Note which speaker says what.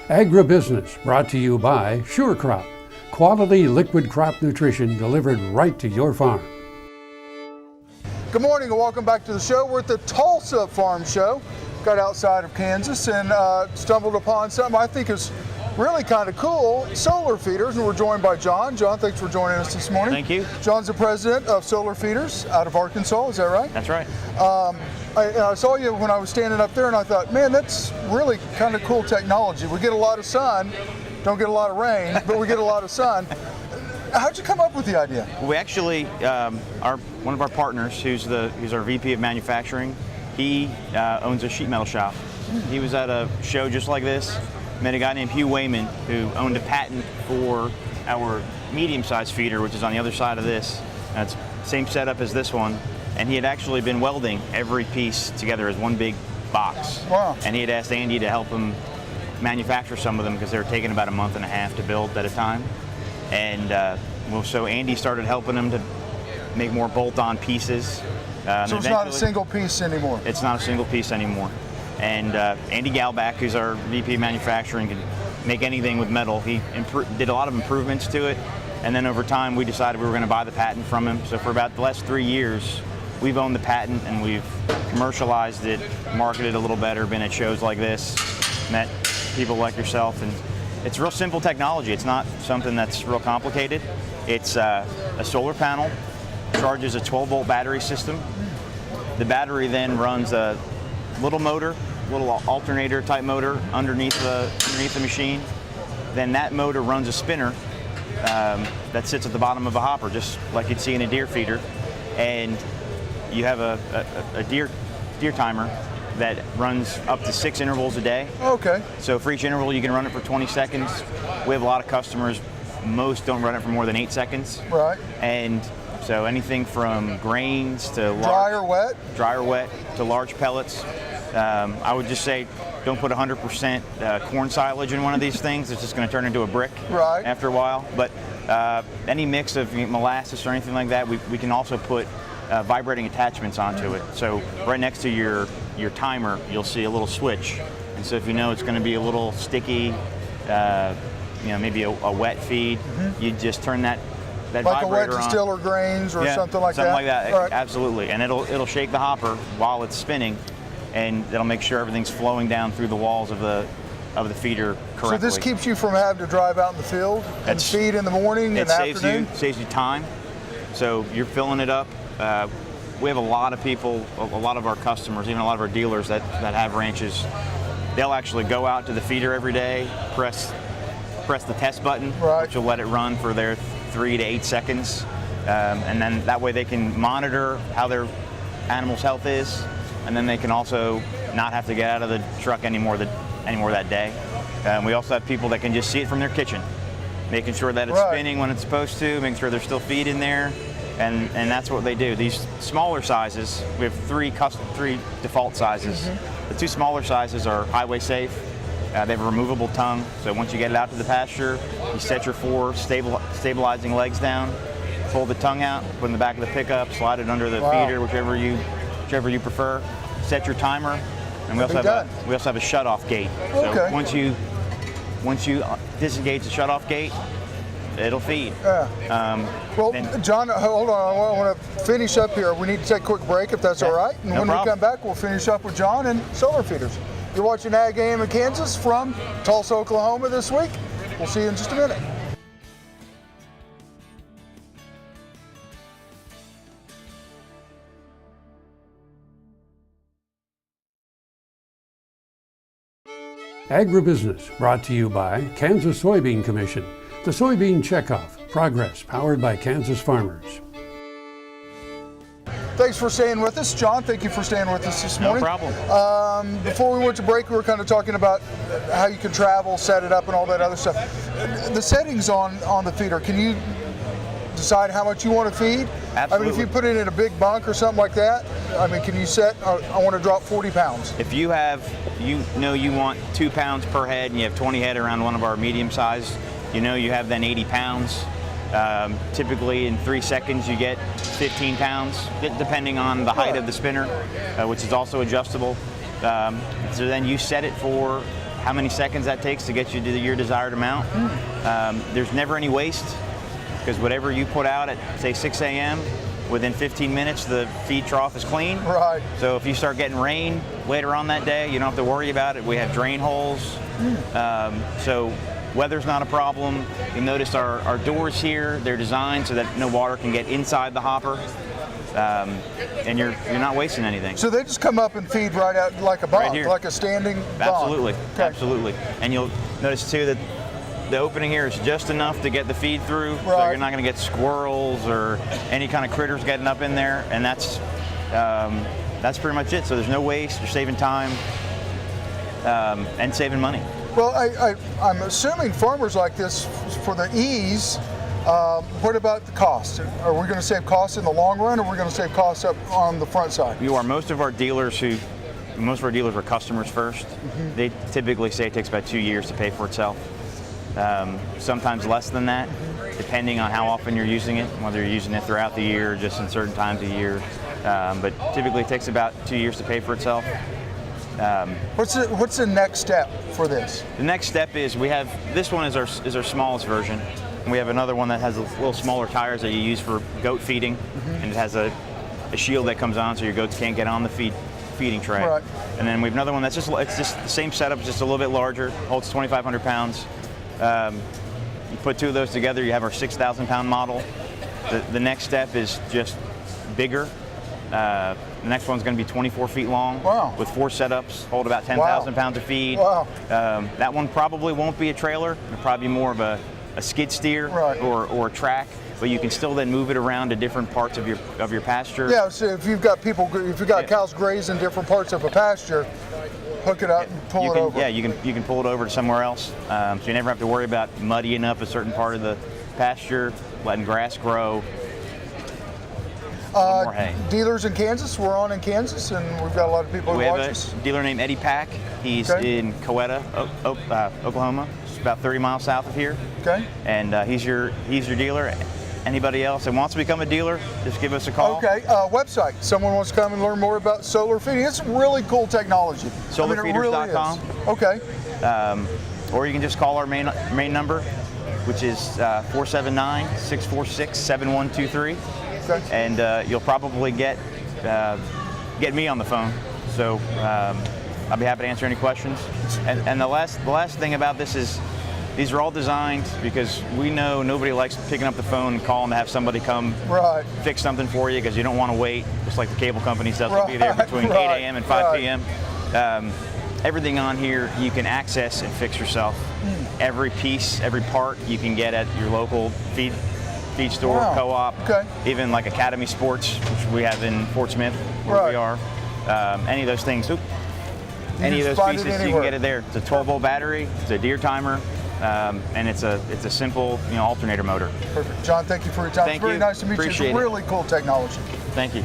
Speaker 1: AgriBusiness brought to you by SureCrop, quality liquid crop nutrition delivered right to your farm.
Speaker 2: Good morning and welcome back to the show. We're at the Tulsa Farm Show. Got outside of Kansas and stumbled upon something I think is really kind of cool, solar feeders, and we're joined by John. John, thanks for joining us this morning.
Speaker 3: Thank you.
Speaker 2: John's the president of Solar Feeders out of Arkansas, is that right?
Speaker 3: That's right.
Speaker 2: I saw you when I was standing up there and I thought, man, that's really kind of cool technology. We get a lot of sun, don't get a lot of rain, but we get a lot of sun. How'd you come up with the idea?
Speaker 3: We actually, one of our partners, who's our VP of manufacturing, he owns a sheet metal shop. He was at a show just like this, met a guy named Hugh Wayman who owned a patent for our medium-sized feeder, which is on the other side of this. It's the same setup as this one, and he had actually been welding every piece together as one big box.
Speaker 2: Wow.
Speaker 3: And he had asked Andy to help him manufacture some of them because they were taking about a month and a half to build at a time. And so Andy started helping him to make more bolt-on pieces.
Speaker 2: So it's not a single piece anymore?
Speaker 3: It's not a single piece anymore. And Andy Galback, who's our VP of manufacturing, can make anything with metal. He did a lot of improvements to it. And then over time, we decided we were going to buy the patent from him. So for about the last 3 years, we've owned the patent and we've commercialized it, marketed a little better, been at shows like this, met people like yourself. And it's real simple technology. It's not something that's real complicated. It's a solar panel, charges a 12-volt battery system. The battery then runs a little motor, little alternator type motor underneath the machine. Then that motor runs a spinner that sits at the bottom of a hopper, just like you'd see in a deer feeder. And you have a deer timer that runs up to 6 intervals a day.
Speaker 2: Okay.
Speaker 3: So for each interval, you can run it for 20 seconds. We have a lot of customers. Most don't run it for more than 8 seconds.
Speaker 2: Right. And
Speaker 3: so anything from grains to
Speaker 2: dry or wet
Speaker 3: to large pellets. I would just say don't put 100% corn silage in one of these things. It's just going to turn into a brick after a while. But any mix of molasses or anything like that, we can also put vibrating attachments onto it. So right next to your timer, you'll see a little switch. And so if you know it's going to be a little sticky, maybe a wet feed, you just turn that
Speaker 2: like
Speaker 3: vibrator
Speaker 2: a wet
Speaker 3: on.
Speaker 2: distiller grains or something like that?
Speaker 3: Something like that,
Speaker 2: right.
Speaker 3: Absolutely. And it'll shake the hopper while it's spinning, and it'll make sure everything's flowing down through the walls of the feeder correctly.
Speaker 2: So this keeps you from having to drive out in the field and feed in the morning and afternoon?
Speaker 3: It saves you time. So you're filling it up. We have a lot of people, a lot of our customers, even a lot of our dealers that have ranches. They'll actually go out to the feeder every day, press the test button, which will let it run for their 3 to 8 seconds, and then that way they can monitor how their animal's health is, and then they can also not have to get out of the truck anymore that day. We also have people that can just see it from their kitchen, making sure that it's spinning when it's supposed to, making sure there's still feed in there, and that's what they do. These smaller sizes, we have three default sizes. The 2 smaller sizes are highway safe. They have a removable tongue, so once you get it out to the pasture, you set your 4 stabilizing legs down, pull the tongue out, put it in the back of the pickup, slide it under the feeder, whichever you prefer. Set your timer, and we also have a shut-off gate. So once you disengage the shut-off gate, it'll feed.
Speaker 2: John, hold on. I want to finish up here. We need to take a quick break if that's all right. And when we come back, we'll finish up with John and solar feeders. You're watching Ag AM in Kansas from Tulsa, Oklahoma this week. We'll see you in just a minute.
Speaker 1: AgriBusiness brought to you by Kansas Soybean Commission, the Soybean Checkoff, progress powered by Kansas farmers.
Speaker 2: Thanks for staying with us. John, thank you for staying with us this morning.
Speaker 3: No problem.
Speaker 2: Before we went to break, we were kind of talking about how you can travel, set it up, and all that other stuff. The settings on the feeder, can you decide how much you want to feed?
Speaker 3: Absolutely.
Speaker 2: I mean, if you put it in a big bunk or something like that, I mean, can you set, I want to drop 40 pounds?
Speaker 3: If you want 2 pounds per head and you have 20 head around one of our medium size, you have then 80 pounds. Typically in 3 seconds you get 15 pounds, depending on the height of the spinner, which is also adjustable. So then you set it for how many seconds that takes to get you to your desired amount. There's never any waste, because whatever you put out at, say, 6 a.m., within 15 minutes, the feed trough is clean.
Speaker 2: Right.
Speaker 3: So if you start getting rain later on that day, you don't have to worry about it. We have drain holes. So weather's not a problem. You'll notice our doors here, they're designed so that no water can get inside the hopper. And you're not wasting anything.
Speaker 2: So they just come up and feed right out like a
Speaker 3: Right
Speaker 2: bond,
Speaker 3: here.
Speaker 2: like a standing bond.
Speaker 3: Absolutely,
Speaker 2: Okay.
Speaker 3: absolutely. And you'll notice too that the opening here is just enough to get the feed through, so
Speaker 2: Right.
Speaker 3: you're not going to get squirrels or any kind of critters getting up in there, and that's pretty much it. So there's no waste, you're saving time, and saving money.
Speaker 2: Well, I'm assuming farmers like this, for the ease, what about the cost? Are we going to save costs in the long run, or are we going to save costs up on the front side?
Speaker 3: Most of our dealers are customers first. They typically say it takes about 2 years to pay for itself. Sometimes less than that, depending on how often you're using it, whether you're using it throughout the year or just in certain times of the year. But typically it takes about 2 years to pay for itself.
Speaker 2: What's the next step for this?
Speaker 3: The next step is this one is our smallest version. And we have another one that has a little smaller tires that you use for goat feeding, and it has a shield that comes on so your goats can't get on the feeding tray.
Speaker 2: Right.
Speaker 3: And then we have another one that's it's just the same setup, it's just a little bit larger, holds 2,500 pounds. You put two of those together, you have our 6,000 pound model. The next step is just bigger. The next one's going to be 24 feet long.
Speaker 2: Wow.
Speaker 3: With 4 setups, hold about 10,000 pounds of feed.
Speaker 2: Wow.
Speaker 3: That one probably won't be a trailer. It'll probably be more of a skid steer,
Speaker 2: Right.
Speaker 3: or a track, but you can still then move it around to different parts of your pasture.
Speaker 2: Yeah, so if you've got cows grazing different parts of a pasture, hook it up and pull it over.
Speaker 3: Yeah, you can pull it over to somewhere else, so you never have to worry about muddying up a certain part of the pasture, letting grass grow. More hay.
Speaker 2: Dealers in Kansas, we're on in Kansas, and we've got a lot of people who
Speaker 3: We have
Speaker 2: watch
Speaker 3: a
Speaker 2: us.
Speaker 3: dealer named Eddie Pack. He's
Speaker 2: Okay.
Speaker 3: in Coweta, Oklahoma. It's about 30 miles south of here.
Speaker 2: Okay.
Speaker 3: And he's your dealer. Anybody else that wants to become a dealer, just give us a call.
Speaker 2: Okay, website. Someone wants to come and learn more about solar feeding. It's really cool technology.
Speaker 3: Solarfeeders.com.
Speaker 2: Okay.
Speaker 3: Or you can just call our main number, which is 479-646-7123.
Speaker 2: Okay.
Speaker 3: And you'll probably get me on the phone. So I'll be happy to answer any questions. And the last thing about this is, these are all designed because we know nobody likes picking up the phone and calling to have somebody come
Speaker 2: Right.
Speaker 3: fix something for you, because you don't want to wait, just like the cable company says, to be there
Speaker 2: Right,
Speaker 3: between
Speaker 2: right,
Speaker 3: 8 a.m. and 5
Speaker 2: right.
Speaker 3: p.m. Everything on here you can access and fix yourself. Every piece, every part you can get at your local feed store,
Speaker 2: Wow.
Speaker 3: co-op,
Speaker 2: Okay.
Speaker 3: even like Academy Sports, which we have in Fort Smith, where
Speaker 2: Right.
Speaker 3: we are. Any of those things, any of
Speaker 2: just
Speaker 3: those
Speaker 2: find it
Speaker 3: pieces, you
Speaker 2: anywhere.
Speaker 3: can get it there. It's a 12-volt battery, it's a deer timer, and it's a simple alternator motor.
Speaker 2: Perfect. John, thank you for your time.
Speaker 3: Thank
Speaker 2: It's very
Speaker 3: you.
Speaker 2: nice to meet
Speaker 3: Appreciate
Speaker 2: you. It's
Speaker 3: it.
Speaker 2: really cool technology.
Speaker 3: Thank you.